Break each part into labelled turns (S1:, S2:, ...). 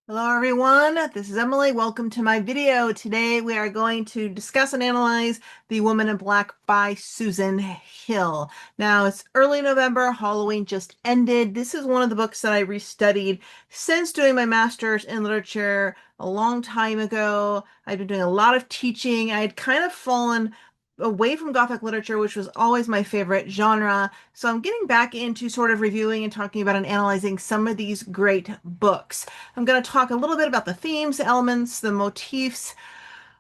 S1: Hello everyone, this is Emily. Welcome to my video. Today we are going to discuss and analyze The Woman in Black by Susan Hill. Now it's early November, Halloween just ended. This is one of the books that I restudied since doing my master's in literature a long time ago. I've been doing a lot of teaching. I had kind of fallen away from Gothic literature, which was always my favorite genre. So I'm getting back into sort of reviewing and talking about and analyzing some of these great books. I'm going to talk a little bit about the themes, the elements, the motifs,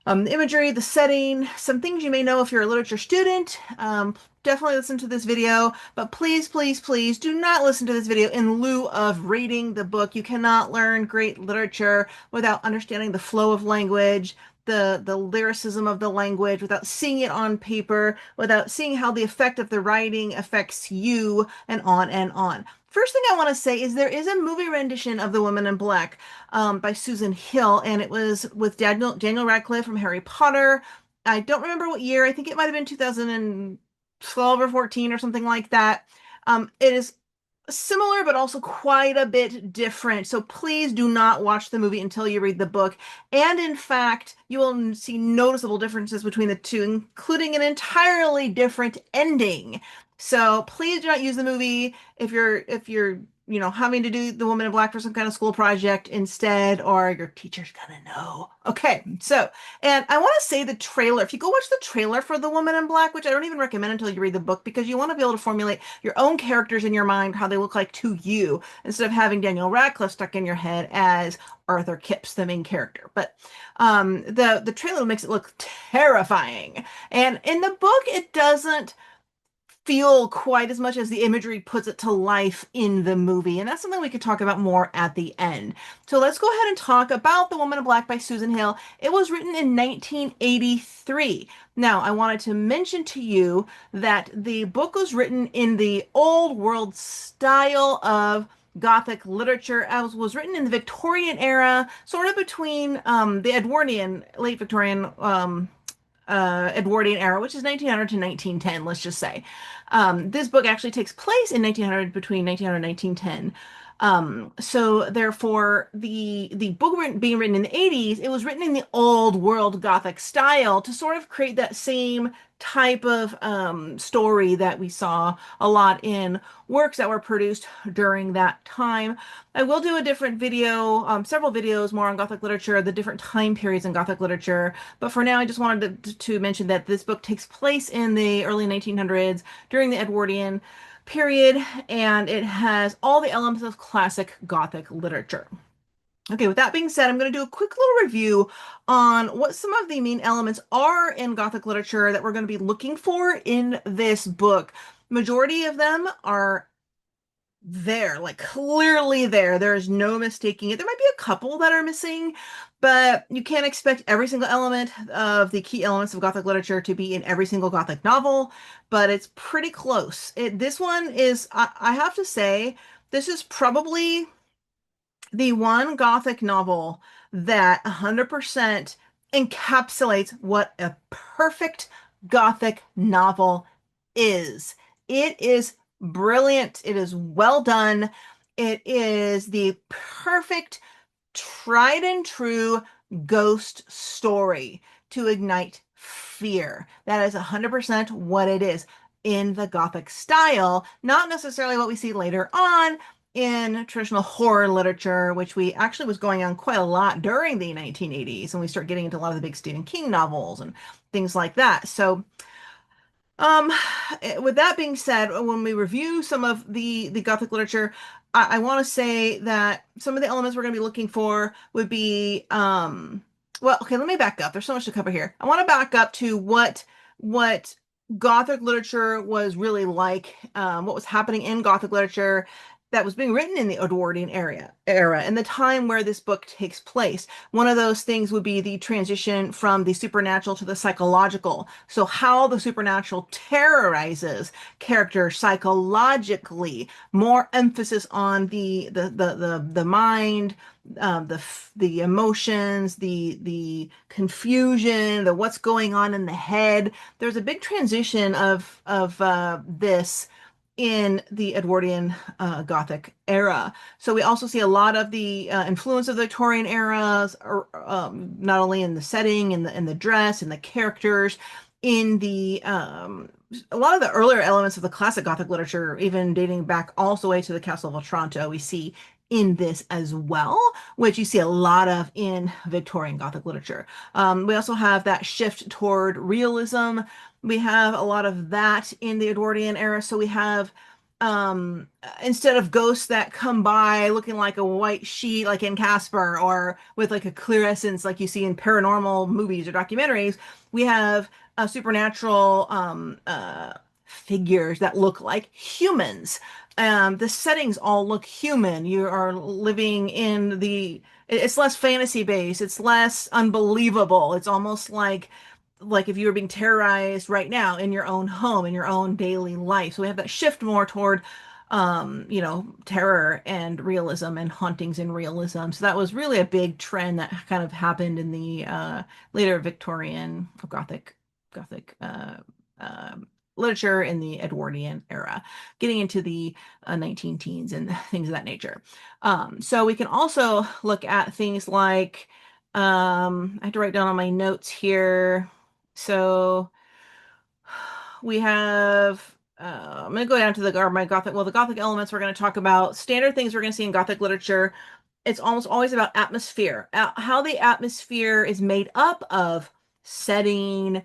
S1: the imagery, the setting, some things you may know if you're a literature student. Definitely listen to this video, but please, please, please do not listen to this video in lieu of reading the book. You cannot learn great literature without understanding the flow of language, the lyricism of the language, without seeing it on paper, without seeing how the effect of the writing affects you, and on and on. First thing I want to say is there is a movie rendition of The Woman in Black by Susan Hill, and it was with Daniel Radcliffe from Harry Potter. I don't remember what year. I think it might have been 2012 or 14 or something like that. It is similar, but also quite a bit different. So please do not watch the movie until you read the book. And in fact, you will see noticeable differences between the two, including an entirely different ending. So please do not use the movie if you're having to do The Woman in Black for some kind of school project instead, or your teacher's gonna know. Okay, so, and I want to say the trailer, if you go watch the trailer for The Woman in Black, which I don't even recommend until you read the book, because you want to be able to formulate your own characters in your mind, how they look like to you, instead of having Daniel Radcliffe stuck in your head as Arthur Kipps, the main character. But the trailer makes it look terrifying. And in the book, it doesn't feel quite as much as the imagery puts it to life in the movie. And that's something we could talk about more at the end. So let's go ahead and talk about The Woman in Black by Susan Hill. It was written in 1983. Now, I wanted to mention to you that the book was written in the old world style of Gothic literature, as was written in the Victorian era, sort of between the Edwardian, late Victorian Edwardian era, which is 1900 to 1910, let's just say. This book actually takes place in 1900, between 1900 and 1910. So therefore, the book being written in the 80s, it was written in the old world Gothic style to sort of create that same type of story that we saw a lot in works that were produced during that time. I will do a different video, several videos more on Gothic literature, the different time periods in Gothic literature. But for now, I just wanted to mention that this book takes place in the early 1900s during the Edwardian period, and it has all the elements of classic Gothic literature. Okay, with that being said, I'm going to do a quick little review on what some of the main elements are in Gothic literature that we're going to be looking for in this book. Majority of them are there, like clearly there. There is no mistaking it. There might be a couple that are missing, but you can't expect every single element of the key elements of Gothic literature to be in every single Gothic novel, but it's pretty close. This one is, I have to say, this is probably the one Gothic novel that 100% encapsulates what a perfect Gothic novel is. It is brilliant. It is well done. It is the perfect, tried and true ghost story to ignite fear. That is 100% what it is in the Gothic style, not necessarily what we see later on in traditional horror literature, which we actually was going on quite a lot during the 1980s, and we start getting into a lot of the big Stephen King novels and things like that. So, um, with that being said, when we review some of the Gothic literature, I want to say that some of the elements we're going to be looking for would be, well, okay, let me back up. There's so much to cover here. I want to back up to what Gothic literature was really like, what was happening in Gothic literature that was being written in the Edwardian era and the time where this book takes place. One of those things would be the transition from the supernatural to the psychological. So how the supernatural terrorizes characters psychologically, more emphasis on the mind, the emotions, the confusion, the what's going on in the head. There's a big transition of this in the Edwardian Gothic era. So we also see a lot of the influence of the Victorian eras, or, not only in the setting, in the dress, in the characters, in the a lot of the earlier elements of the classic Gothic literature, even dating back all the way to the Castle of Otranto, we see in this as well, which you see a lot of in Victorian Gothic literature. We also have that shift toward realism. We have a lot of that in the Edwardian era. So we have instead of ghosts that come by looking like a white sheet like in Casper, or with like a clear essence like you see in paranormal movies or documentaries, we have supernatural figures that look like humans. The settings all look human. You are living in it's less fantasy based, it's less unbelievable. It's almost like if you were being terrorized right now in your own home, in your own daily life. So we have that shift more toward terror and realism and hauntings in realism. So that was really a big trend that kind of happened in the later Victorian Gothic uh, literature in the Edwardian era, getting into the 19 teens and things of that nature. So we can also look at things like I have to write down on my notes here. So we have, I'm going to go down to my Gothic, well, the Gothic elements we're going to talk about, standard things we're going to see in Gothic literature. It's almost always about atmosphere, how the atmosphere is made up of setting,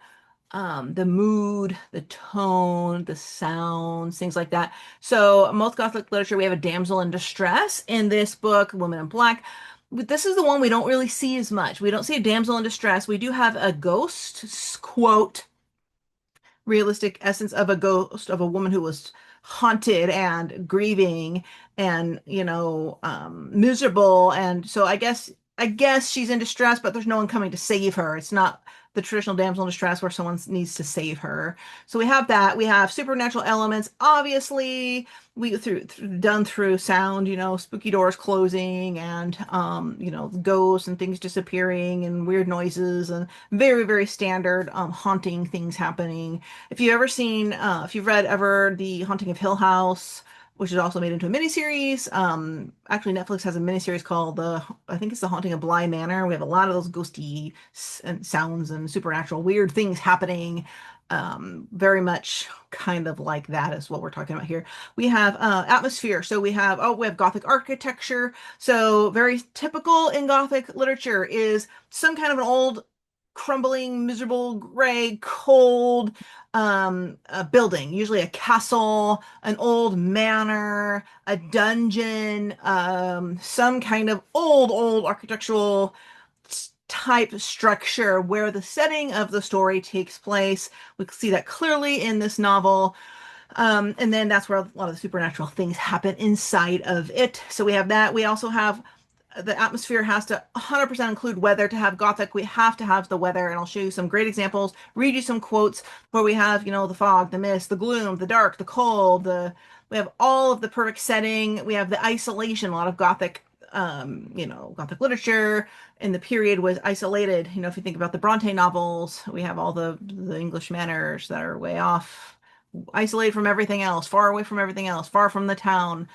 S1: the mood, the tone, the sounds, things like that. So most Gothic literature, we have a damsel in distress. In this book, Woman in Black, this is the one we don't really see as much. We don't see a damsel in distress. We do have a ghost, quote, realistic essence of a ghost of a woman who was haunted and grieving and miserable, and so I guess she's in distress, but there's no one coming to save her. It's not the traditional damsel in distress where someone needs to save her. So we have that. We have supernatural elements, obviously, done through sound, spooky doors closing and ghosts and things disappearing and weird noises and very, very standard haunting things happening. If you've read ever The Haunting of Hill House, which is also made into a miniseries. Actually, Netflix has a miniseries called I think it's The Haunting of Bly Manor. We have a lot of those ghosty and sounds and supernatural weird things happening. Very much kind of like that is what we're talking about here. We have atmosphere. So we have Gothic architecture. So very typical in Gothic literature is some kind of an old, crumbling, miserable, gray, cold a building, usually a castle, an old manor, a dungeon, some kind of old architectural type structure where the setting of the story takes place. We see that clearly in this novel. And then that's where a lot of the supernatural things happen inside of it. So we have that. We also have the atmosphere has to 100% include weather to have Gothic. We have to have the weather, and I'll show you some great examples, read you some quotes where we have, the fog, the mist, the gloom, the dark, the cold, we have all of the perfect setting. We have the isolation. A lot of Gothic literature in the period was isolated. If you think about the Bronte novels, we have all the English manors that are way off, isolated from everything else, far away from everything else, far from the town.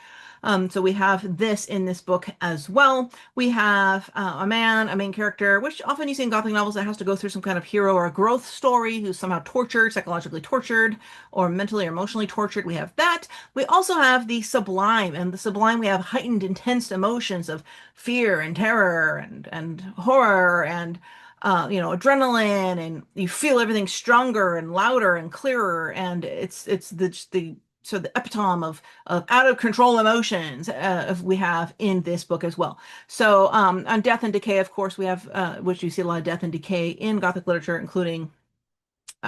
S1: So we have this in this book as well. We have a main character, which often you see in Gothic novels that has to go through some kind of hero or a growth story who's somehow tortured, psychologically tortured, or mentally or emotionally tortured. We have that. We also have the sublime, and the sublime we have heightened, intense emotions of fear and terror and horror and adrenaline, and you feel everything stronger and louder and clearer, and it's the epitome of out of control emotions we have in this book as well. So on death and decay, of course, we have which you see a lot of death and decay in Gothic literature, including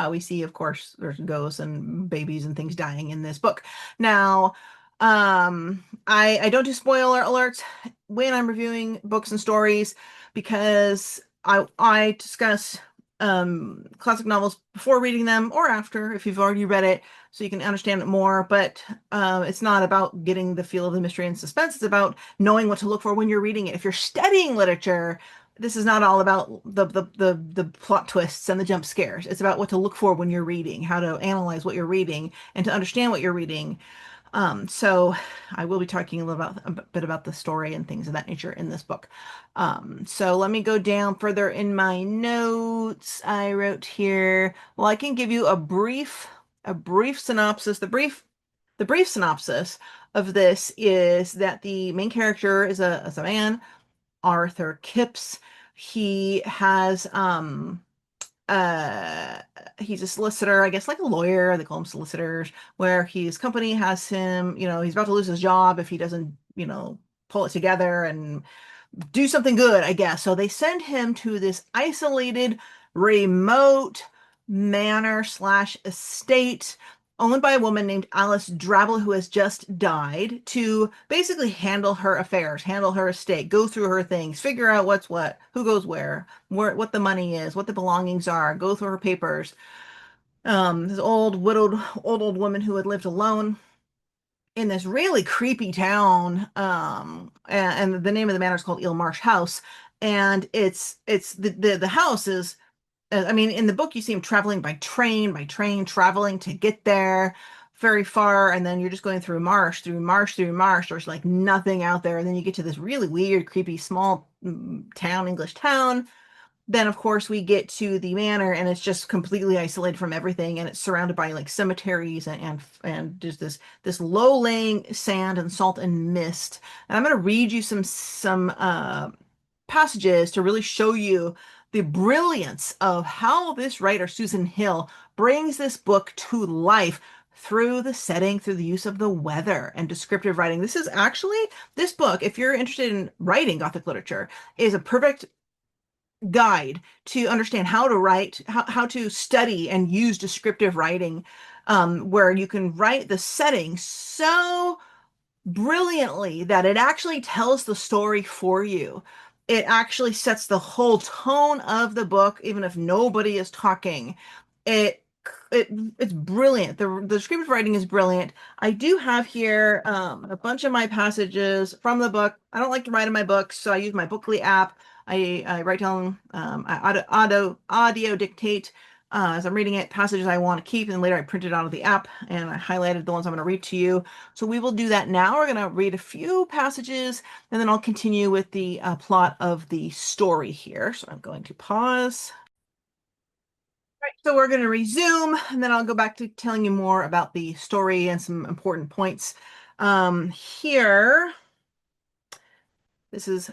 S1: we see, of course, there's ghosts and babies and things dying in this book. Now, I don't do spoiler alerts when I'm reviewing books and stories because I discuss classic novels before reading them or after if you've already read it, so you can understand it more. But it's not about getting the feel of the mystery and suspense. It's about knowing what to look for when you're reading it. If you're studying literature, this is not all about the plot twists and the jump scares. It's about what to look for when you're reading, how to analyze what you're reading, and to understand what you're reading. So I will be talking a little about a bit about the story and things of that nature in this book. So let me go down further in my notes. I wrote here, well, I can give you a brief synopsis. The brief synopsis of this is that the main character is a man, Arthur Kipps. He has uh he's a solicitor, I guess, like a lawyer. They call him solicitors, where his company has him, he's about to lose his job if he doesn't, pull it together and do something good, I guess. So they send him to this isolated, remote manor slash estate owned by a woman named Alice Drabble, who has just died, to basically handle her affairs, handle her estate, go through her things, figure out what's what, who goes where, what the money is, what the belongings are, go through her papers. This old, widowed, old woman who had lived alone in this really creepy town. And the name of the manor is called Eel Marsh House. And it's the house is, I mean, in the book you see him traveling by train, traveling to get there very far, and then you're just going through marsh, through marsh, through marsh. There's like nothing out there, and then you get to this really weird, creepy, small town, English town. Then of course we get to the manor, and it's just completely isolated from everything, and it's surrounded by like cemeteries and just this low-laying sand and salt and mist. And I'm going to read you some passages to really show you the brilliance of how this writer Susan Hill brings this book to life through the setting, through the use of the weather and descriptive writing. This book, if you're interested in writing Gothic literature, is a perfect guide to understand how to write, how to study and use descriptive writing, where you can write the setting so brilliantly that it actually tells the story for you. It actually sets the whole tone of the book, even if nobody is talking. It it it's brilliant. The descriptive writing is brilliant. I do have here a bunch of my passages from the book. I don't like to write in my books, so I use my Bookly app. I write down, I audio dictate as I'm reading it, passages I want to keep, and later I print it out of the app and I highlighted the ones I'm going to read to you. So we will do that now. We're going to read a few passages, and then I'll continue with the plot of the story here. So I'm going to pause. Right, so we're going to resume, and then I'll go back to telling you more about the story and some important points. Here, this is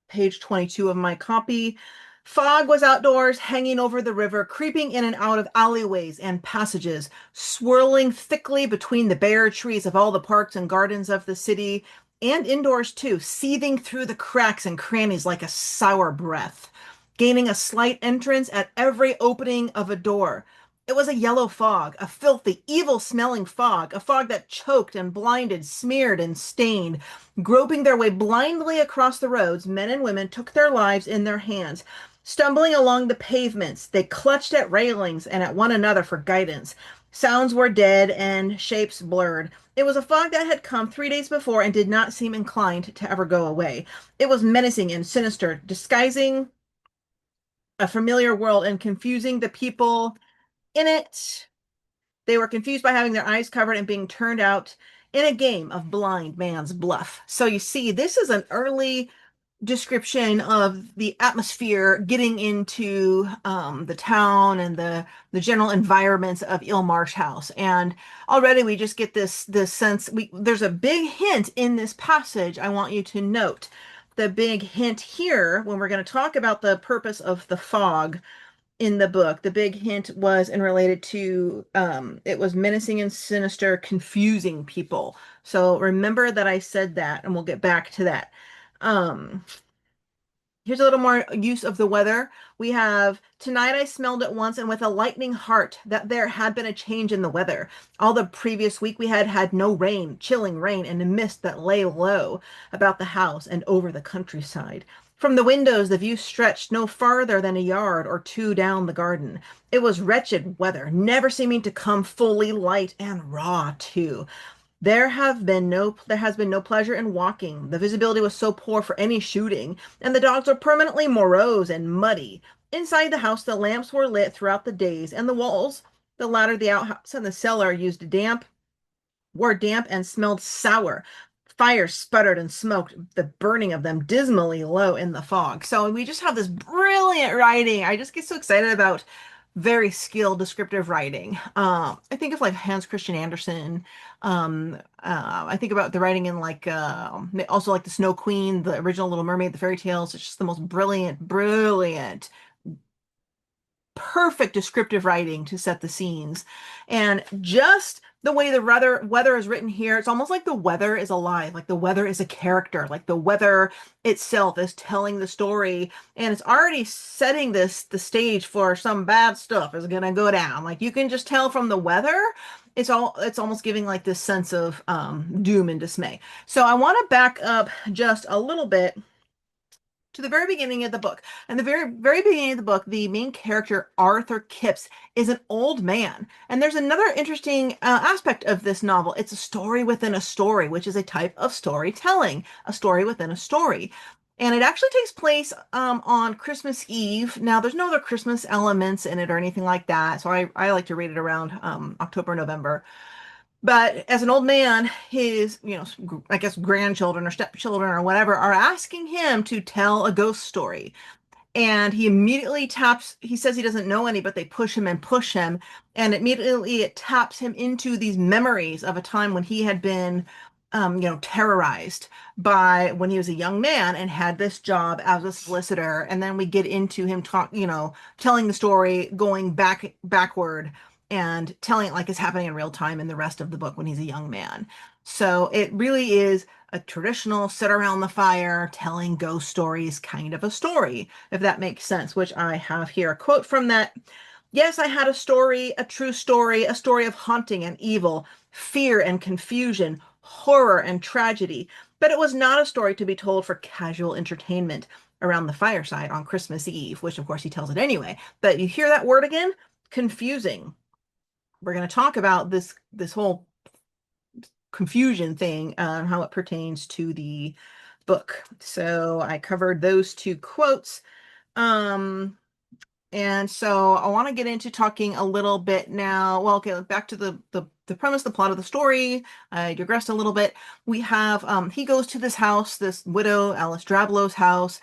S1: page 22 of my copy. Fog was outdoors, hanging over the river, creeping in and out of alleyways and passages, swirling thickly between the bare trees of all the parks and gardens of the city, and indoors too, seething through the cracks and crannies like a sour breath, gaining a slight entrance at every opening of a door. It was a yellow fog, a filthy, evil-smelling fog, a fog that choked and blinded, smeared and stained. Groping their way blindly across the roads, men and women took their lives in their hands. Stumbling along the pavements, they clutched at railings and at one another for guidance. Sounds were dead and shapes blurred. It was a fog that had come 3 days before and did not seem inclined to ever go away. It was menacing and sinister, disguising a familiar world and confusing the people in it. They were confused by having their eyes covered and being turned out in a game of blind man's bluff. So you see, this is an early description of the atmosphere getting into the town and the general environments of Eel Marsh House. And already we just get this sense. There's a big hint in this passage I want you to note. The big hint here, when we're going to talk about the purpose of the fog in the book, the big hint was and related to it was menacing and sinister, confusing people. So remember that I said that, and we'll get back to that. Um, Here's a little more use of the weather. We have, tonight I smelled it once and with a lightning heart that there had been a change in the weather. All the previous week we had had no rain, chilling rain, and a mist that lay low about the house and over the countryside. From the windows, the view stretched no farther than a yard or two down the garden. It was wretched weather, never seeming to come fully light and raw too. There has been no pleasure in walking. The visibility was so poor for any shooting, and the dogs were permanently morose and muddy. Inside the house, the lamps were lit throughout the days, and the walls, the ladder, the outhouse, and the cellar used damp, were damp and smelled sour. Fires sputtered and smoked, the burning of them dismally low in the fog. So we just have this brilliant writing. I just get so excited about very skilled descriptive writing. I think of like Hans Christian Andersen. I think about the writing in like also like the Snow Queen, the original Little Mermaid, the fairy tales. It's just the most brilliant, perfect descriptive writing to set the scenes. And just the way the weather is written here, it's almost like the weather is alive, like the weather is a character, like the weather itself is telling the story, and it's already setting the stage for some bad stuff is gonna go down. Like you can just tell from the weather. It's almost giving like this sense of doom and dismay. So I want to back up just a little bit to the very beginning of the book. And the very beginning of the book, the main character, Arthur Kipps, is an old man. And there's another interesting aspect of this novel. It's a story within a story, which is a type of storytelling, a story within a story. And it actually takes place on Christmas Eve. Now, there's no other Christmas elements in it or anything like that. So I like to read it around October, November. But as an old man, his, I guess grandchildren or stepchildren or whatever are asking him to tell a ghost story. And he immediately taps, he says he doesn't know any, but they push him and push him. And immediately it taps him into these memories of a time when he had been, terrorized by when he was a young man and had this job as a solicitor. And then we get into him telling the story, going backward and telling it like it's happening in real time in the rest of the book when he's a young man. So it really is a traditional sit around the fire telling ghost stories kind of a story, if that makes sense, which I have here a quote from that. Yes, I had a story, a true story, a story of haunting and evil, fear and confusion, horror and tragedy, but it was not a story to be told for casual entertainment around the fireside on Christmas Eve, which of course he tells it anyway. But you hear that word again? Confusing. We're going to talk about this whole confusion thing and how it pertains to the book. So I covered those two quotes. And so I want to get into talking a little bit now. Well, okay, back to the premise, the plot of the story. I digressed a little bit. We have he goes to this house, this widow Alice Drablow's house.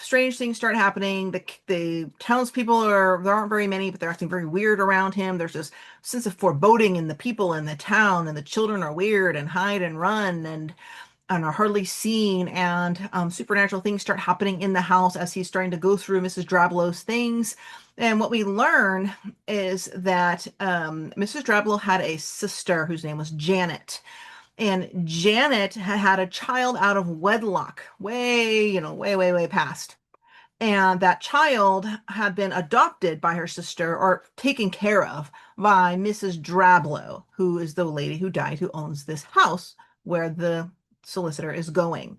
S1: Strange things start happening. The townspeople there aren't very many, but they're acting very weird around him. There's this sense of foreboding in the people in the town, and the children are weird and hide and run and are hardly seen, and supernatural things start happening in the house as he's starting to go through Mrs. Drablow's things. And what we learn is that Mrs. Drablow had a sister whose name was Janet. And Janet had a child out of wedlock, way past. And that child had been adopted by her sister or taken care of by Mrs. Drablow, who is the lady who died, who owns this house where the solicitor is going.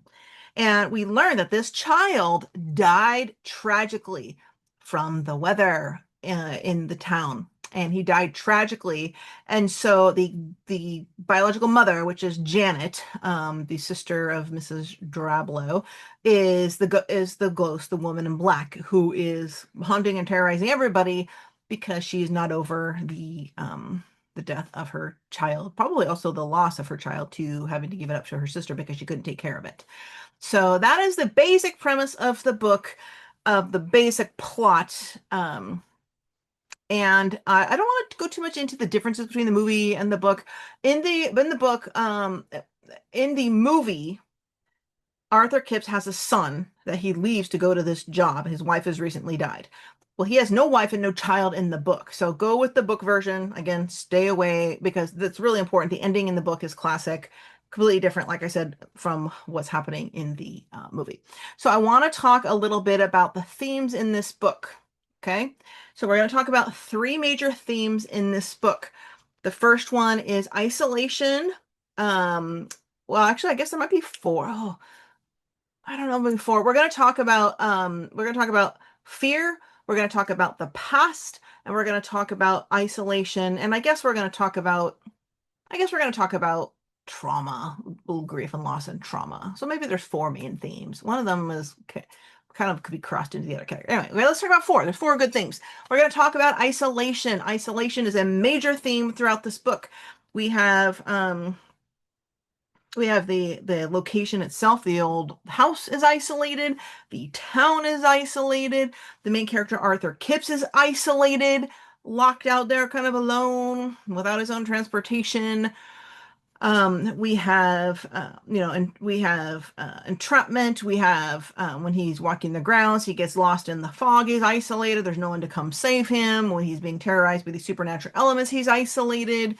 S1: And we learn that this child died tragically from the weather in the town. And he died tragically. And so the biological mother, which is Janet, the sister of Mrs. Drablow, is the ghost, the woman in black, who is haunting and terrorizing everybody because she's not over the death of her child, probably also the loss of her child to having to give it up to her sister because she couldn't take care of it. So that is the basic premise of the book, of the basic plot. And I don't want to go too much into the differences between the movie and the book. In the book, in the movie, Arthur Kipps has a son that he leaves to go to this job. His wife has recently died. Well, he has no wife and no child in the book. So go with the book version. Again, stay away because that's really important. The ending in the book is classic, completely different, like I said, from what's happening in the movie. So I want to talk a little bit about the themes in this book. Okay, so we're going to talk about three major themes in this book. The first one is isolation. Well, actually, I guess there might be four. Oh, I don't know, maybe four. We're going to talk about fear. We're going to talk about the past, and we're going to talk about isolation. And I guess we're going to talk about trauma, grief and loss and trauma. So maybe there's four main themes. One of them is kind of could be crossed into the other category. Anyway, let's talk about four. There's four good things. We're going to talk about isolation. Isolation is a major theme throughout this book. We have We have the location itself. The old house is isolated. The town is isolated. The main character, Arthur Kipps, is isolated, locked out there, kind of alone, without his own transportation. We have, and we have entrapment. We have when he's walking the grounds, he gets lost in the fog. He's isolated. There's no one to come save him. When he's being terrorized by these supernatural elements, he's isolated.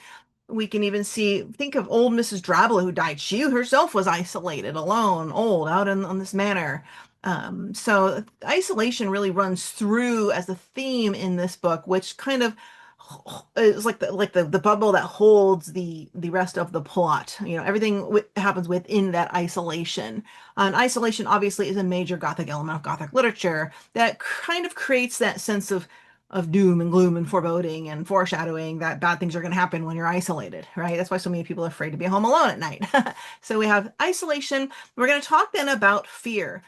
S1: We can even think of old Mrs. Drabble who died. She herself was isolated, alone, old, out on this manor. So isolation really runs through as a theme in this book, which kind of is like the bubble that holds the rest of the plot. Everything happens within that isolation. And isolation obviously is a major Gothic element of Gothic literature that kind of creates that sense of doom and gloom and foreboding and foreshadowing that bad things are going to happen when you're isolated, right? That's why so many people are afraid to be home alone at night. So we have isolation. We're going to talk then about fear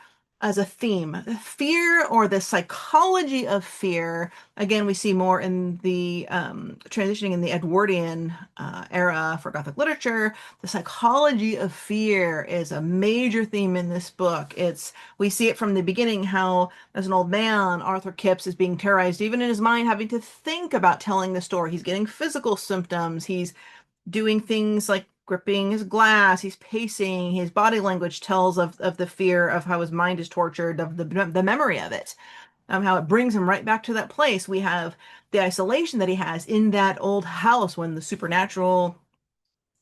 S1: as a theme. Fear, or the psychology of fear, again, we see more in the transitioning in the Edwardian era for Gothic literature. The psychology of fear is a major theme in this book. We see it from the beginning, how as an old man, Arthur Kipps is being terrorized, even in his mind, having to think about telling the story. He's getting physical symptoms. He's doing things like gripping his glass, he's pacing, his body language tells of the fear, of how his mind is tortured, of the memory of it, how it brings him right back to that place. We have the isolation that he has in that old house when the supernatural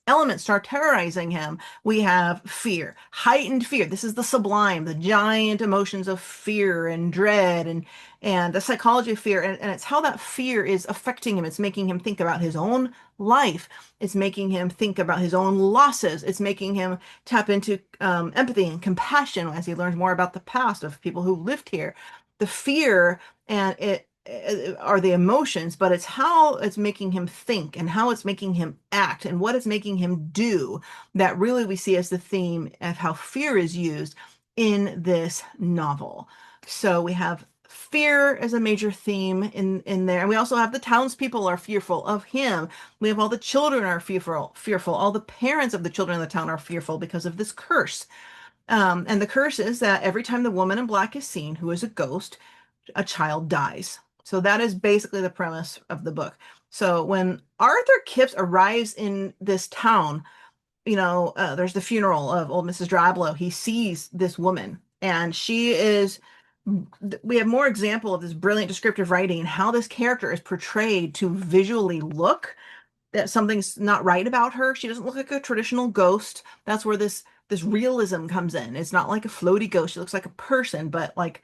S1: elements start terrorizing him. We have fear, heightened fear. This is the sublime, the giant emotions of fear and dread, and the psychology of fear. And it's how that fear is affecting him. It's making him think about his own life. It's making him think about his own losses. It's making him tap into empathy and compassion as he learns more about the past of people who lived here. The fear and it are the emotions, but it's how it's making him think and how it's making him act and what it's making him do that really we see as the theme of how fear is used in this novel. So we have fear as a major theme in there. And we also have the townspeople are fearful of him. We have all the children are fearful. All the parents of the children in the town are fearful because of this curse. And the curse is that every time the woman in black is seen, who is a ghost, a child dies. So that is basically the premise of the book. So when Arthur Kipps arrives in this town, there's the funeral of old Mrs. Drablow. He sees this woman, and we have more example of this brilliant descriptive writing and how this character is portrayed to visually look that something's not right about her. She doesn't look like a traditional ghost. That's where this realism comes in. It's not like a floaty ghost. She looks like a person, but like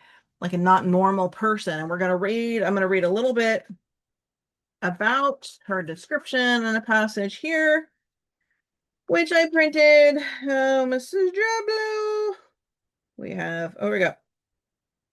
S1: a not normal person. And I'm going to read a little bit about her description in a passage here, which I printed. Mrs. Drablow. Oh, we go.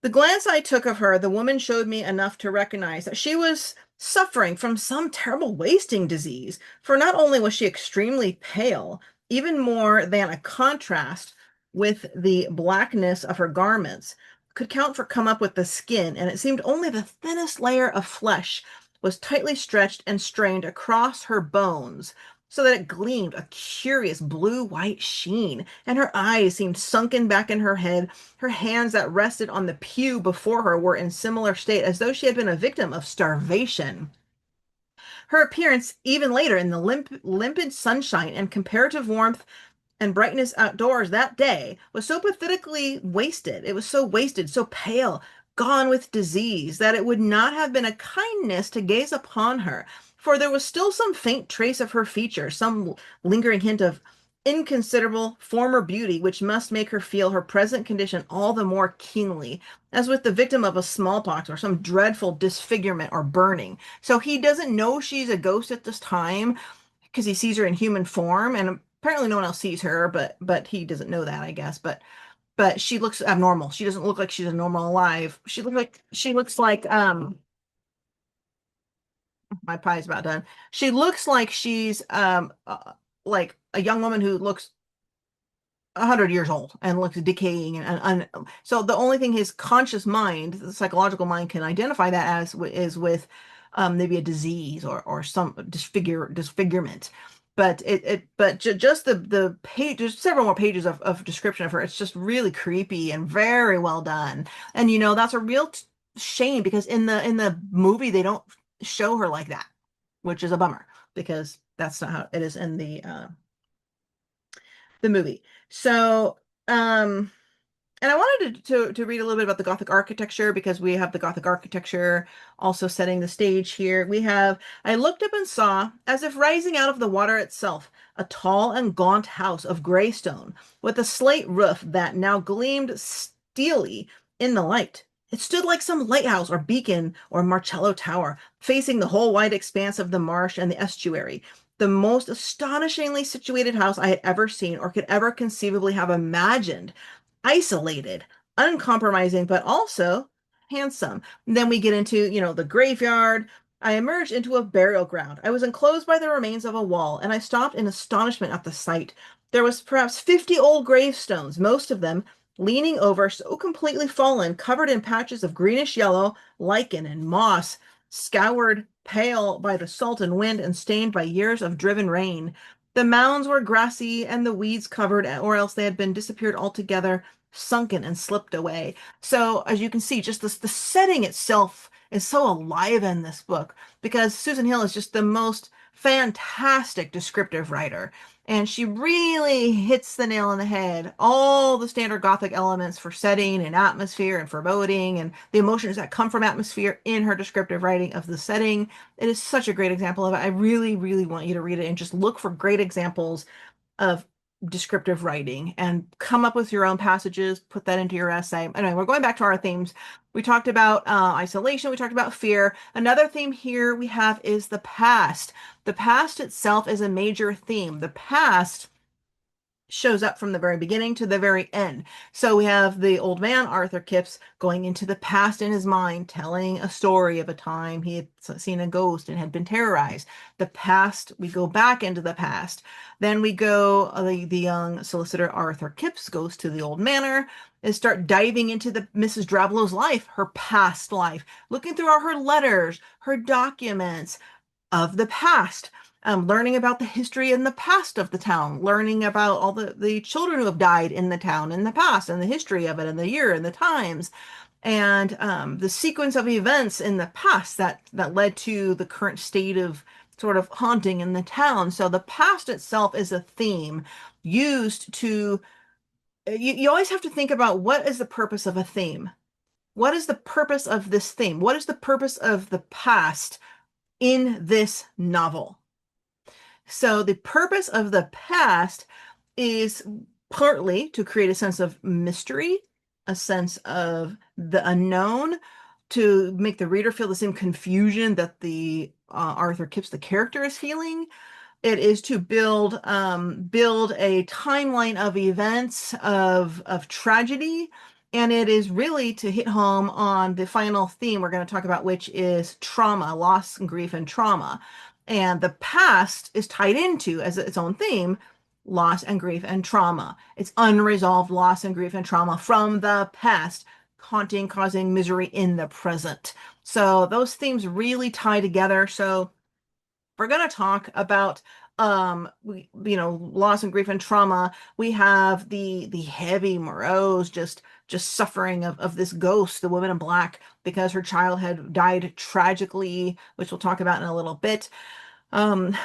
S1: The glance I took of her, the woman showed me enough to recognize that she was suffering from some terrible wasting disease, for not only was she extremely pale, even more than a contrast with the blackness of her garments could count for come up with the skin, and it seemed only the thinnest layer of flesh was tightly stretched and strained across her bones, so that it gleamed a curious blue-white sheen, and her eyes seemed sunken back in her head. Her hands that rested on the pew before her were in similar state, as though she had been a victim of starvation. Her appearance, even later in the limpid sunshine and comparative warmth and brightness outdoors that day, was so pathetically wasted. It was so wasted, so pale, gone with disease, that it would not have been a kindness to gaze upon her, for there was still some faint trace of her features, some lingering hint of inconsiderable former beauty, which must make her feel her present condition all the more keenly, as with the victim of a smallpox or some dreadful disfigurement or burning. So he doesn't know she's a ghost at this time because he sees her in human form, and apparently no one else sees her, but he doesn't know that, I guess. But she looks abnormal. She doesn't look like she's a normal alive. She looks like my pie's about done. She looks like she's like a young woman who looks 100 years old and looks decaying, and so the only thing his conscious mind, the psychological mind, can identify that as is with maybe a disease or some disfigurement. But just the page, there's several more pages of description of her. It's just really creepy and very well done. And that's a real shame because in the movie they don't show her like that, which is a bummer because that's not how it is in the movie. So, and I wanted to read a little bit about the Gothic architecture because we have the Gothic architecture also setting the stage here. I looked up and saw, as if rising out of the water itself, a tall and gaunt house of gray stone with a slate roof that now gleamed steely in the light. It stood like some lighthouse or beacon or Marcello tower, facing the whole wide expanse of the marsh and the estuary. The most astonishingly situated house I had ever seen or could ever conceivably have imagined, isolated, uncompromising, but also handsome. And then we get into, the graveyard. I emerged into a burial ground. I was enclosed by the remains of a wall, and I stopped in astonishment at the sight. There was perhaps 50 old gravestones, most of them leaning over, so completely fallen, covered in patches of greenish yellow lichen and moss, scoured pale by the salt and wind and stained by years of driven rain. The mounds were grassy and the weeds covered, or else they had been disappeared altogether, sunken and slipped away. So, as you can see, just the setting itself is so alive in this book because Susan Hill is just the most fantastic descriptive writer. And she really hits the nail on the head. All the standard Gothic elements for setting and atmosphere and foreboding and the emotions that come from atmosphere in her descriptive writing of the setting. It is such a great example of it. I really, really want you to read it and just look for great examples of descriptive writing and come up with your own passages, put that into your essay. Anyway, we're going back to our themes. We talked about isolation, we talked about fear. Another theme here we have is the past. The past itself is a major theme. The past shows up from the very beginning to the very end. So we have the old man, Arthur Kipps, going into the past in his mind, telling a story of a time he had seen a ghost and had been terrorized. The past, we go back into the past. Then we go, the young solicitor Arthur Kipps goes to the old manor and start diving into the Mrs. Drabblow's life, her past life, looking through all her letters, her documents of the past, learning about the history and the past of the town, learning about all the children who have died in the town in the past and the history of it and the year and the times and the sequence of events in the past that led to the current state of sort of haunting in the town. So the past itself is a theme used to, you always have to think about what is the purpose of a theme? What is the purpose of this theme? What is the purpose of the past in this novel? So the purpose of the past is partly to create a sense of mystery, a sense of the unknown, to make the reader feel the same confusion that the Arthur Kipps, the character, is feeling. It is to build a timeline of events of tragedy, and it is really to hit home on the final theme we're going to talk about, which is trauma, loss and grief and trauma. And the past is tied into, as its own theme, loss and grief and trauma. It's unresolved loss and grief and trauma from the past, haunting, causing misery in the present. So those themes really tie together. So we're going to talk about loss and grief and trauma. We have the heavy morose, just suffering of this ghost, the woman in black, because her child had died tragically, which we'll talk about in a little bit.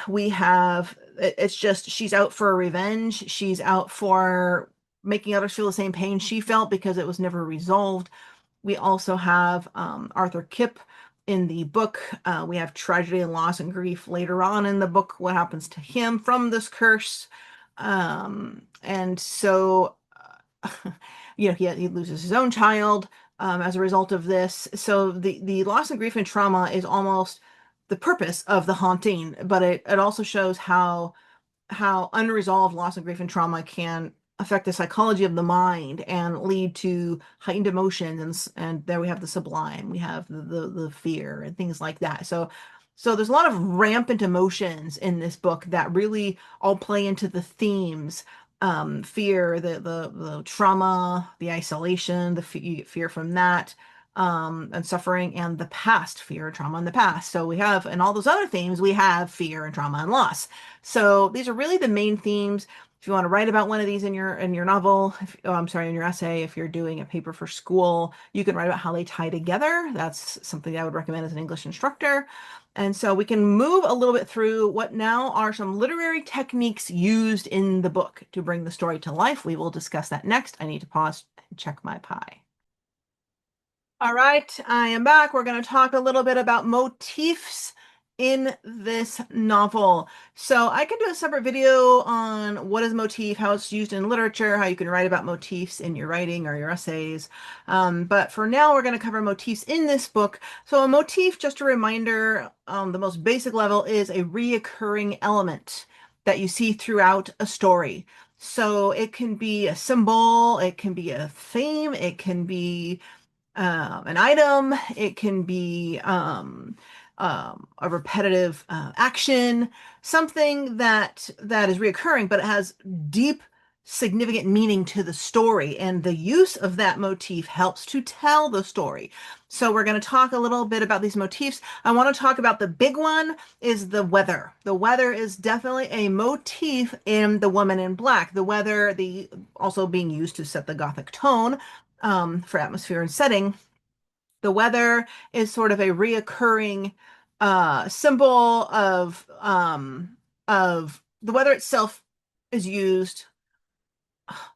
S1: We have, it's just, she's out for revenge. She's out for making others feel the same pain she felt because it was never resolved. We also have Arthur Kipp in the book. We have tragedy and loss and grief later on in the book, what happens to him from this curse. And so, he loses his own child as a result of this. So the loss and grief and trauma is almost the purpose of the haunting, but it also shows how unresolved loss and grief and trauma can affect the psychology of the mind and lead to heightened emotions, and there we have the sublime, we have the fear and things like that. So there's a lot of rampant emotions in this book that really all play into the themes. Fear, the trauma, the isolation, the fear from that, and suffering and the past, fear and trauma and the past. So we have, and all those other themes, we have fear and trauma and loss. So these are really the main themes. If you want to write about one of these in your novel, oh, I'm sorry, in your essay, if you're doing a paper for school, you can write about how they tie together. That's something I would recommend as an English instructor. And so we can move a little bit through what now are some literary techniques used in the book to bring the story to life. We will discuss that next. I need to pause and check my pie. All right, I am back. We're going to talk a little bit about motifs in this novel. So I could do a separate video on what is motif, how it's used in literature, how you can write about motifs in your writing or your essays. But for now, we're going to cover motifs in this book. So a motif, just a reminder, the most basic level is a reoccurring element that you see throughout a story. So it can be a symbol, it can be a theme, it can be an item. It can be a repetitive action, something that is reoccurring, but it has deep, significant meaning to the story. And the use of that motif helps to tell the story. So we're going to talk a little bit about these motifs. I want to talk about the big one is the weather. The weather is definitely a motif in The Woman in Black. The weather, the also being used to set the Gothic tone for atmosphere and setting. The weather is sort of a reoccurring symbol of the weather itself is used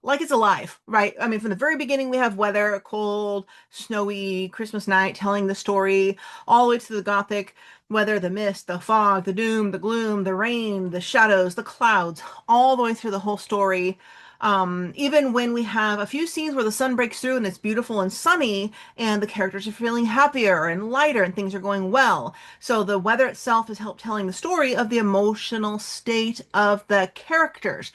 S1: like it's alive, right? I mean, from the very beginning, we have weather, cold, snowy, Christmas night, telling the story, all the way to the Gothic weather, the mist, the fog, the doom, the gloom, the rain, the shadows, the clouds, all the way through the whole story. Even when we have a few scenes where the sun breaks through and it's beautiful and sunny, and the characters are feeling happier and lighter and things are going well. So the weather itself has helped telling the story of the emotional state of the characters.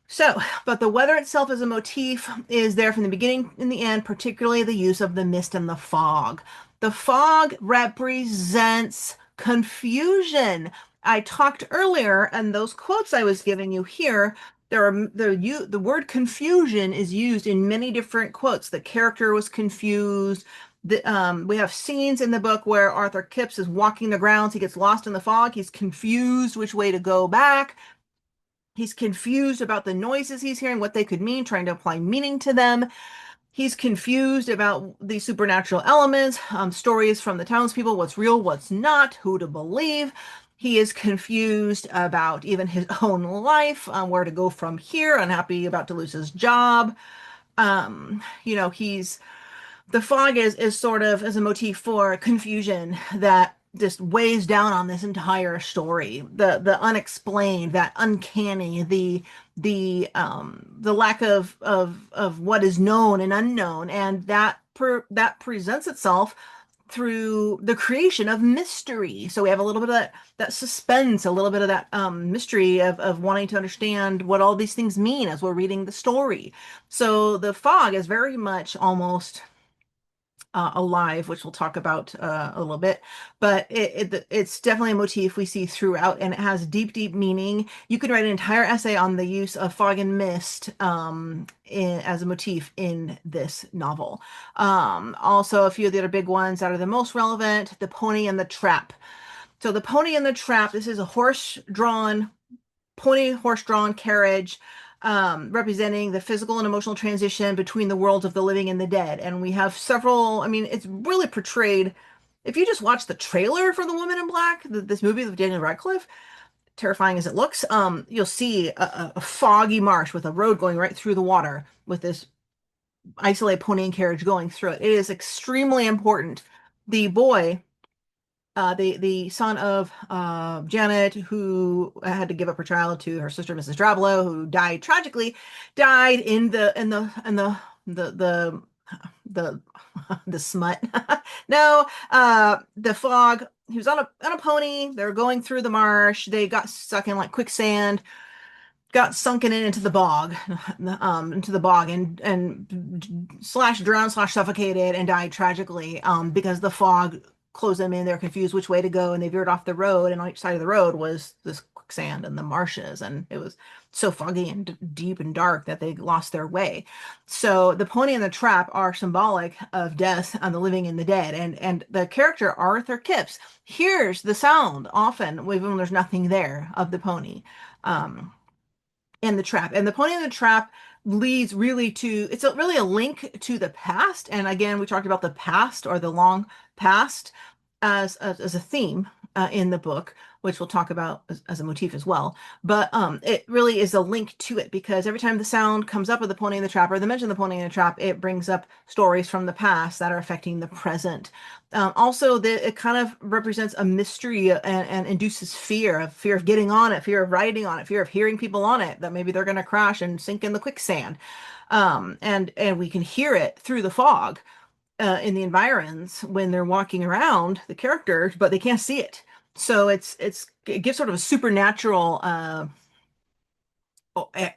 S1: So, but the weather itself as a motif is there from the beginning and the end, particularly the use of the mist and the fog. The fog represents confusion. I talked earlier, and those quotes I was giving you here, the word confusion is used in many different quotes. The character was confused. We have scenes in the book where Arthur Kipps is walking the grounds. He gets lost in the fog. He's confused which way to go back. He's confused about the noises he's hearing, what they could mean, trying to apply meaning to them. He's confused about the supernatural elements, stories from the townspeople, what's real, what's not, who to believe. He is confused about even his own life, where to go from here, unhappy about to lose his job. He's the fog is sort of as a motif for confusion that just weighs down on this entire story. The unexplained, that uncanny, the lack of what is known and unknown, and that presents itself through the creation of mystery. So we have a little bit of that suspense, a little bit of that mystery of wanting to understand what all these things mean as we're reading the story. So the fog is very much almost alive, which we'll talk about a little bit, but it's definitely a motif we see throughout, and it has deep, deep meaning. You could write an entire essay on the use of fog and mist as a motif in this novel. Also, a few of the other big ones that are the most relevant, the pony and the trap. So the pony and the trap, this is a horse-drawn carriage representing the physical and emotional transition between the worlds of the living and the dead. And we have several, I mean, it's really portrayed. If you just watch the trailer for The Woman in Black, this movie with Daniel Radcliffe, terrifying as it looks, you'll see a foggy marsh with a road going right through the water with this isolated pony and carriage going through it. It is extremely important. The boy the son of Janet, who had to give up her child to her sister, Mrs. Drablow, who died tragically, died in the the smut. No, the fog. He was on a pony. They were going through the marsh. They got stuck in like quicksand, got sunken into the bog, and slash drowned slash suffocated and died tragically because the fog closed them in. They're confused which way to go, and they veered off the road. And on each side of the road was this quicksand and the marshes, and it was so foggy and deep and dark that they lost their way. So the pony and the trap are symbolic of death and the living and the dead. And the character Arthur Kipps hears the sound often, even when there's nothing there, of the pony. Um, and the trap. And the pony and the trap leads really to really a link to the past. And again, we talked about the past or the long past as a theme in the book, which we'll talk about as a motif as well. But it really is a link to it because every time the sound comes up of the pony and the trap or the mention of the pony and the trap, it brings up stories from the past that are affecting the present. Also, it kind of represents a mystery and induces fear of getting on it, fear of riding on it, fear of hearing people on it, that maybe they're going to crash and sink in the quicksand. And we can hear it through the fog in the environs when they're walking around, the characters, but they can't see it. So it gives sort of a supernatural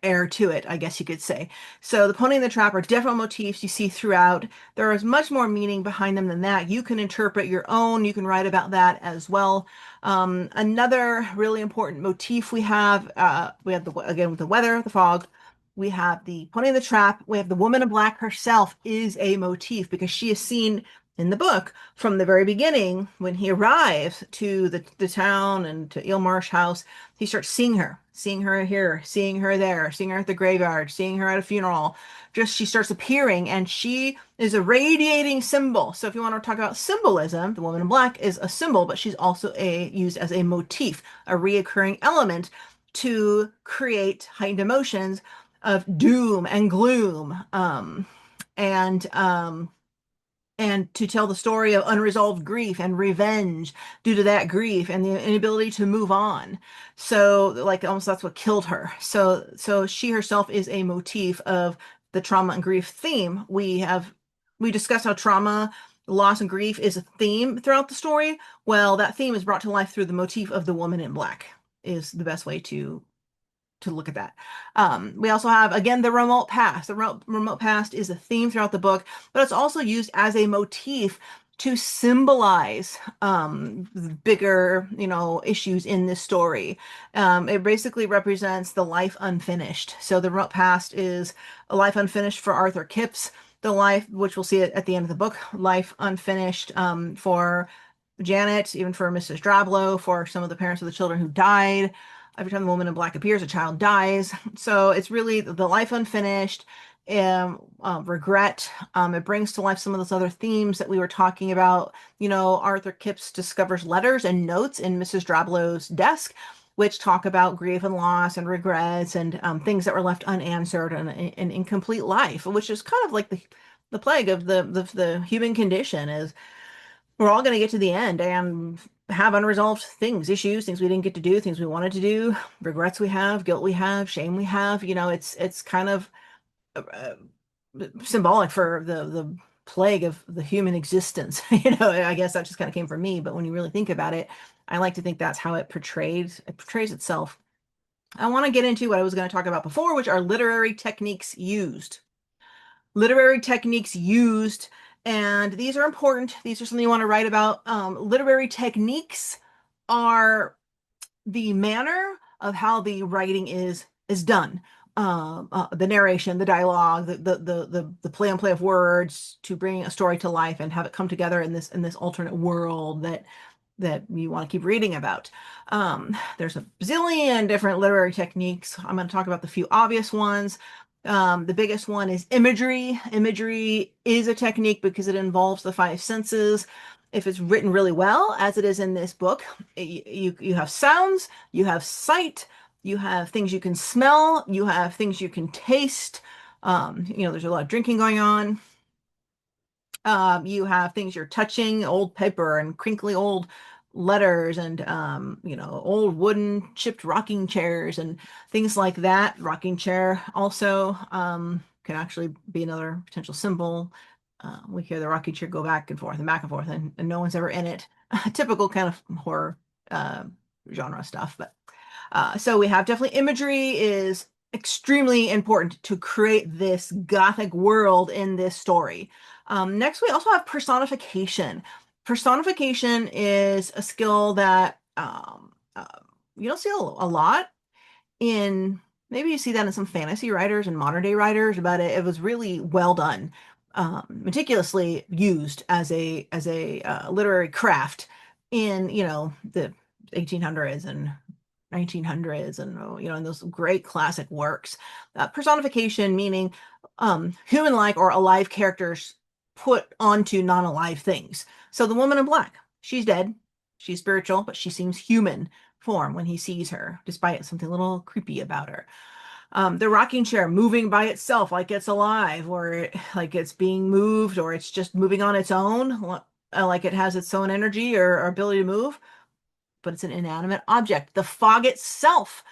S1: air to it, I guess you could say. So the pony and the trap are definite motifs you see throughout. There is much more meaning behind them than that. You can interpret your own. You can write about that as well. Another really important motif we have again with the weather, the fog. We have the pony and the trap. We have the woman in black herself is a motif because she is seen in the book from the very beginning when he arrives to the town and to Eelmarsh House. He starts seeing her here, seeing her there, seeing her at the graveyard, seeing her at a funeral. Just she starts appearing and she is a radiating symbol. So if you want to talk about symbolism, the woman in black is a symbol, but she's also used as a motif, a reoccurring element to create heightened emotions of doom and gloom. And and to tell the story of unresolved grief and revenge due to that grief and the inability to move on. So like almost that's what killed her. So she herself is a motif of the trauma and grief theme. We discussed how trauma, loss, and grief is a theme throughout the story. Well, that theme is brought to life through the motif of the woman in black is the best way to look at that. We also have, again, the remote past. The remote past is a theme throughout the book, but it's also used as a motif to symbolize bigger, issues in this story. It basically represents the life unfinished. So the remote past is a life unfinished for Arthur Kipps, the life, which we'll see at the end of the book, life unfinished for Janet, even for Mrs. Drablow, for some of the parents of the children who died. Every time the woman in black appears, a child dies. So it's really the life unfinished, regret. It brings to life some of those other themes that we were talking about. Arthur Kipps discovers letters and notes in Mrs. Drablow's desk, which talk about grief and loss and regrets and things that were left unanswered and an incomplete life, which is kind of like the plague of the human condition is we're all going to get to the end and have unresolved things, issues, things we didn't get to do, things we wanted to do, regrets we have, guilt we have, shame we have. It's kind of uh, symbolic for the plague of the human existence. I guess that just kind of came from me, but when you really think about it, I like to think that's how it portrays itself. I want to get into what I was going to talk about before, which are literary techniques used. Literary techniques used, and these are important. These are something you want to write about. Literary techniques are the manner of how the writing is done. The narration, the dialogue, the play and play of words to bring a story to life and have it come together in this alternate world that you want to keep reading about. There's a bazillion different literary techniques. I'm going to talk about the few obvious ones. The biggest one is imagery. Imagery is a technique because it involves the five senses. If it's written really well, as it is in this book, you have sounds, you have sight, you have things you can smell, you have things you can taste. There's a lot of drinking going on. You have things you're touching, old paper and crinkly old letters and old wooden chipped rocking chairs and things like that. Rocking chair also can actually be another potential symbol. We hear the rocking chair go back and forth and back and forth, and no one's ever in it. Typical kind of horror genre stuff. But so we have definitely imagery is extremely important to create this Gothic world in this story. Next, we also have personification. Personification is a skill that you don't see a lot in, maybe you see that in some fantasy writers and modern day writers, but it was really well done, meticulously used as a literary craft in, the 1800s and 1900s, and in those great classic works. Personification meaning human-like or alive characters put onto non-alive things. So the woman in black, she's dead, she's spiritual, but she seems human form when he sees her, despite something a little creepy about her. The rocking chair moving by itself like it's alive, or like it's being moved, or it's just moving on its own, like it has its own energy or ability to move, but it's an inanimate object. The fog itself,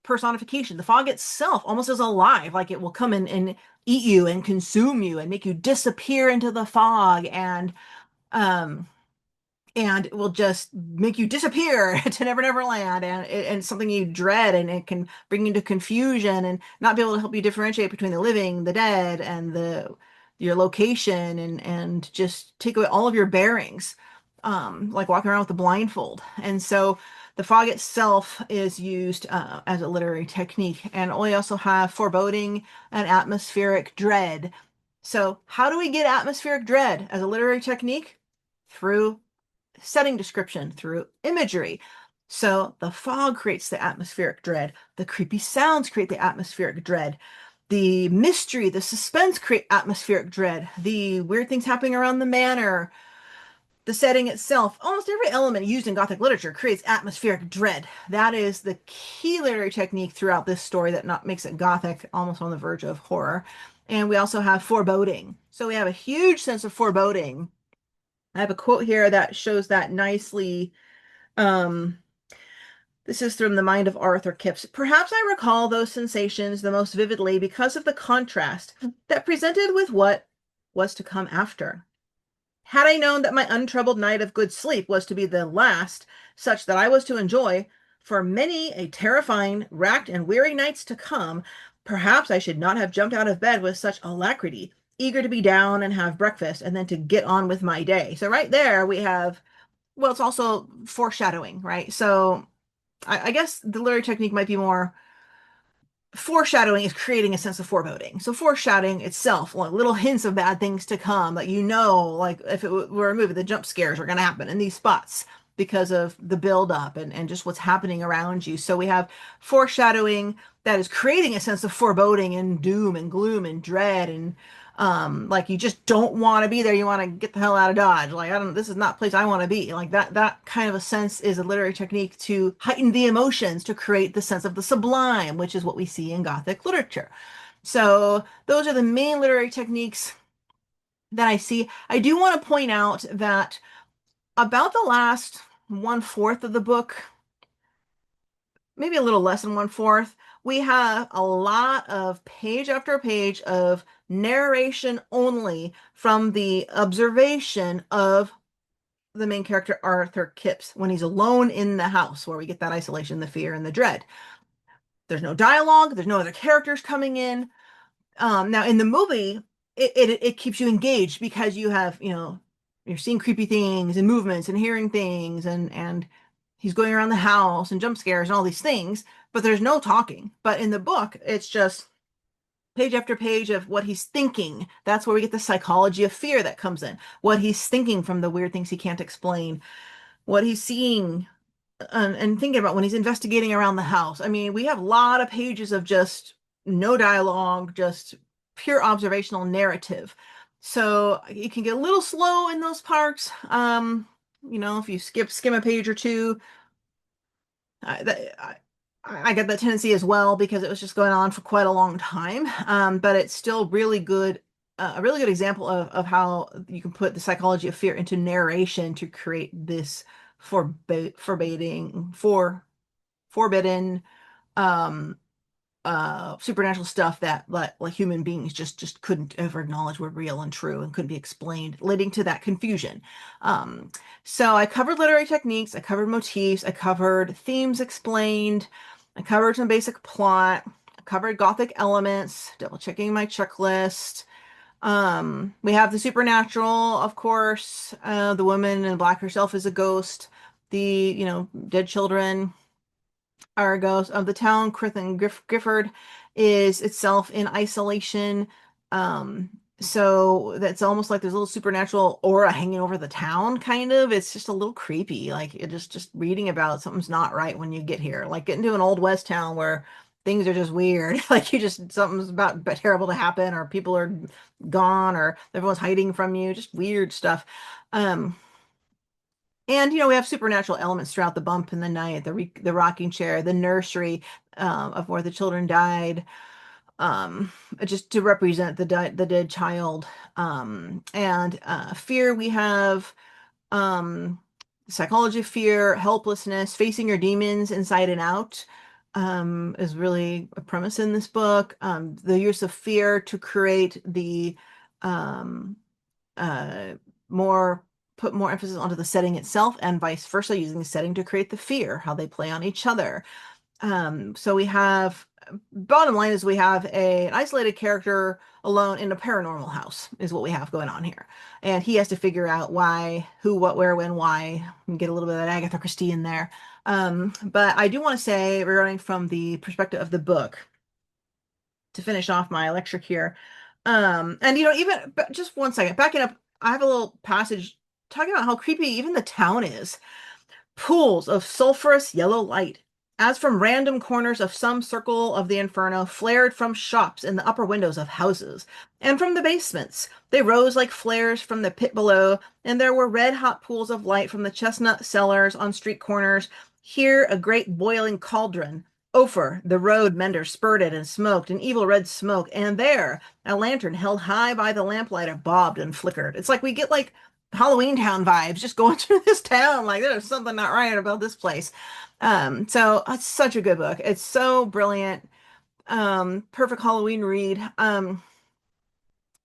S1: personification, the fog itself almost is alive, like it will come in and eat you and consume you and make you disappear into the fog, um, and it will just make you disappear to Never Never Land, and something you dread, and it can bring you into confusion and not be able to help you differentiate between the living, the dead, and the your location, and just take away all of your bearings, like walking around with a blindfold. And so the fog itself is used as a literary technique, and we also have foreboding and atmospheric dread. So how do we get atmospheric dread as a literary technique? Through setting description, through imagery. So the fog creates the atmospheric dread. The creepy sounds create the atmospheric dread. The mystery, the suspense create atmospheric dread. The weird things happening around the manor, the setting itself, almost every element used in Gothic literature creates atmospheric dread. That is the key literary technique throughout this story that not makes it Gothic, almost on the verge of horror. And we also have foreboding. So we have a huge sense of foreboding. I have a quote here that shows that nicely. Um, this is from the mind of Arthur Kipps. Perhaps I recall those sensations the most vividly because of the contrast that presented with what was to come after. Had I known that my untroubled night of good sleep was to be the last, such that I was to enjoy, for many a terrifying, racked, and weary nights to come, perhaps I should not have jumped out of bed with such alacrity, eager to be down and have breakfast, and then to get on with my day. So right there we have, well, it's also foreshadowing, right? So I guess the literary technique might be more, foreshadowing is creating a sense of foreboding. So foreshadowing itself, like little hints of bad things to come, that like if it were a movie, the jump scares are going to happen in these spots because of the build up and just what's happening around you. So we have foreshadowing that is creating a sense of foreboding and doom and gloom and dread, and like you just don't want to be there. You want to get the hell out of Dodge. Like, I don't, this is not a place I want to be. Like that kind of a sense is a literary technique to heighten the emotions, to create the sense of the sublime, which is what we see in Gothic literature. So those are the main literary techniques that I see. I do want to point out that about the last one-fourth of the book, maybe a little less than one-fourth, we have a lot of page after page of narration only from the observation of the main character Arthur Kipps when he's alone in the house, where we get that isolation, the fear, and the dread. There's no dialogue, there's no other characters coming in. Now in the movie, it keeps you engaged because you have, you're seeing creepy things and movements and hearing things, and he's going around the house and jump scares and all these things, but there's no talking. But in the book, it's just page after page of what he's thinking. That's where we get the psychology of fear that comes in. What he's thinking from the weird things he can't explain, what he's seeing, and thinking about when he's investigating around the house. I mean, we have a lot of pages of just no dialogue, just pure observational narrative. So it can get a little slow in those parts. If you skim a page or two, I get that tendency as well because it was just going on for quite a long time. But it's still really good, a really good example of how you can put the psychology of fear into narration to create this forbidden, um, supernatural stuff that like human beings just couldn't ever acknowledge were real and true and couldn't be explained, leading to that confusion. So I covered literary techniques, I covered motifs, I covered themes explained, I covered some basic plot, I covered Gothic elements, double checking my checklist. We have the supernatural, of course. The woman in black herself is a ghost. The, dead children. Argos of the town, Crith and Gifford is itself in isolation. Um, so that's almost like there's a little supernatural aura hanging over the town, kind of. It's just a little creepy. Like it just reading about something's not right when you get here. Like getting to an old West town where things are just weird. Like you just something's about terrible to happen, or people are gone, or everyone's hiding from you. Just weird stuff. Um, and we have supernatural elements throughout the bump in the night, the rocking chair, the nursery of where the children died, just to represent the dead child. And fear, we have um, psychology of fear, helplessness, facing your demons inside and out. Is really a premise in this book. The use of fear to create the um, uh, more put more emphasis onto the setting itself and vice versa, using the setting to create the fear, how they play on each other. So we have, bottom line is we have an isolated character alone in a paranormal house is what we have going on here. And he has to figure out why, who, what, where, when, why, and get a little bit of that Agatha Christie in there. But I do want to say, regarding from the perspective of the book, to finish off my lecture here. And even just one second, backing up, I have a little passage talking about how creepy even the town is. Pools of sulphurous yellow light, as from random corners of some circle of the inferno, flared from shops in the upper windows of houses, and from the basements. They rose like flares from the pit below, and there were red-hot pools of light from the chestnut cellars on street corners. Here a great boiling cauldron. Over the road mender spurted and smoked an evil red smoke, and there a lantern held high by the lamplighter bobbed and flickered. It's like we get like Halloween Town vibes just going through this town. Like there's something not right about this place. So it's such a good book. It's so brilliant. Perfect Halloween read.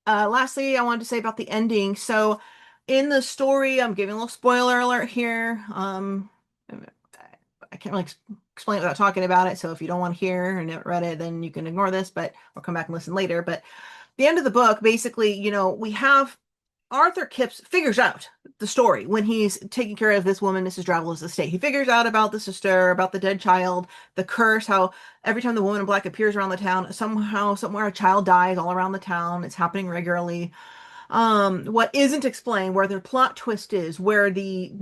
S1: Lastly, I wanted to say about the ending. So in the story, I'm giving a little spoiler alert here. I can't really explain it without talking about it. So if you don't want to hear and haven't read it, then you can ignore this, but or come back and listen later. But the end of the book, basically, we have Arthur Kipps figures out the story when he's taking care of this woman, Mrs. Dravilla's estate. He figures out about the sister, about the dead child, the curse, how every time the woman in black appears around the town, somehow, somewhere a child dies all around the town. It's happening regularly. What isn't explained, where the plot twist is, where the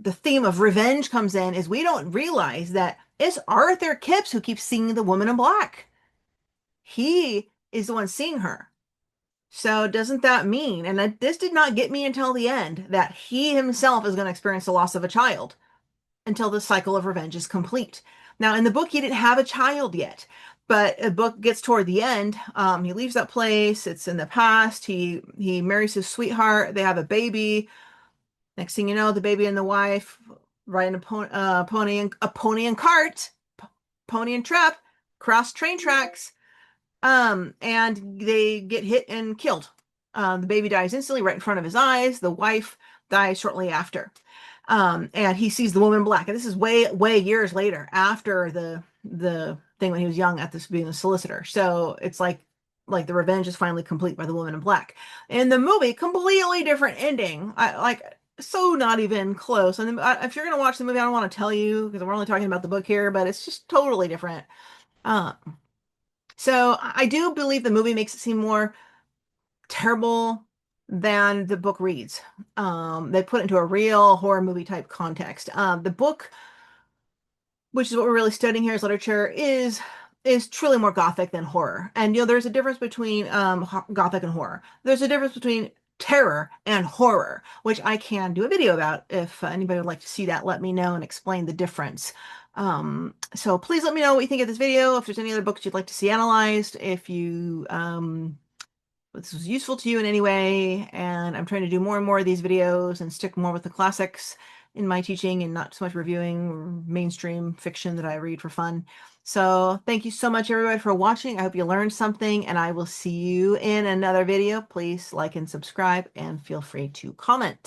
S1: theme of revenge comes in, is we don't realize that it's Arthur Kipps who keeps seeing the woman in black. He is the one seeing her. So doesn't that mean, and this did not get me until the end, that he himself is going to experience the loss of a child until the cycle of revenge is complete. Now, in the book, he didn't have a child yet, but the book gets toward the end. He leaves that place. It's in the past. He marries his sweetheart. They have a baby. Next thing you know, the baby and the wife ride in a pony and cart, pony and trap, cross train tracks. And they get hit and killed. The baby dies instantly right in front of his eyes. The wife dies shortly after. And he sees the woman in black. And this is way, way years later after the thing when he was young at this being a solicitor. So it's like the revenge is finally complete by the woman in black. In the movie, completely different ending. So not even close. And if you're gonna watch the movie, I don't want to tell you because we're only talking about the book here, but it's just totally different. Um, so I do believe the movie makes it seem more terrible than the book reads. They put it into a real horror movie type context. The book, which is what we're really studying here as literature, is truly more Gothic than horror. And there's a difference between Gothic and horror. There's a difference between terror and horror, which I can do a video about. If anybody would like to see that, let me know and explain the difference. So please let me know what you think of this video. If there's any other books you'd like to see analyzed, if this was useful to you in any way, and I'm trying to do more and more of these videos and stick more with the classics in my teaching and not so much reviewing mainstream fiction that I read for fun. So thank you so much, everybody, for watching. I hope you learned something, and I will see you in another video. Please like and subscribe, and feel free to comment.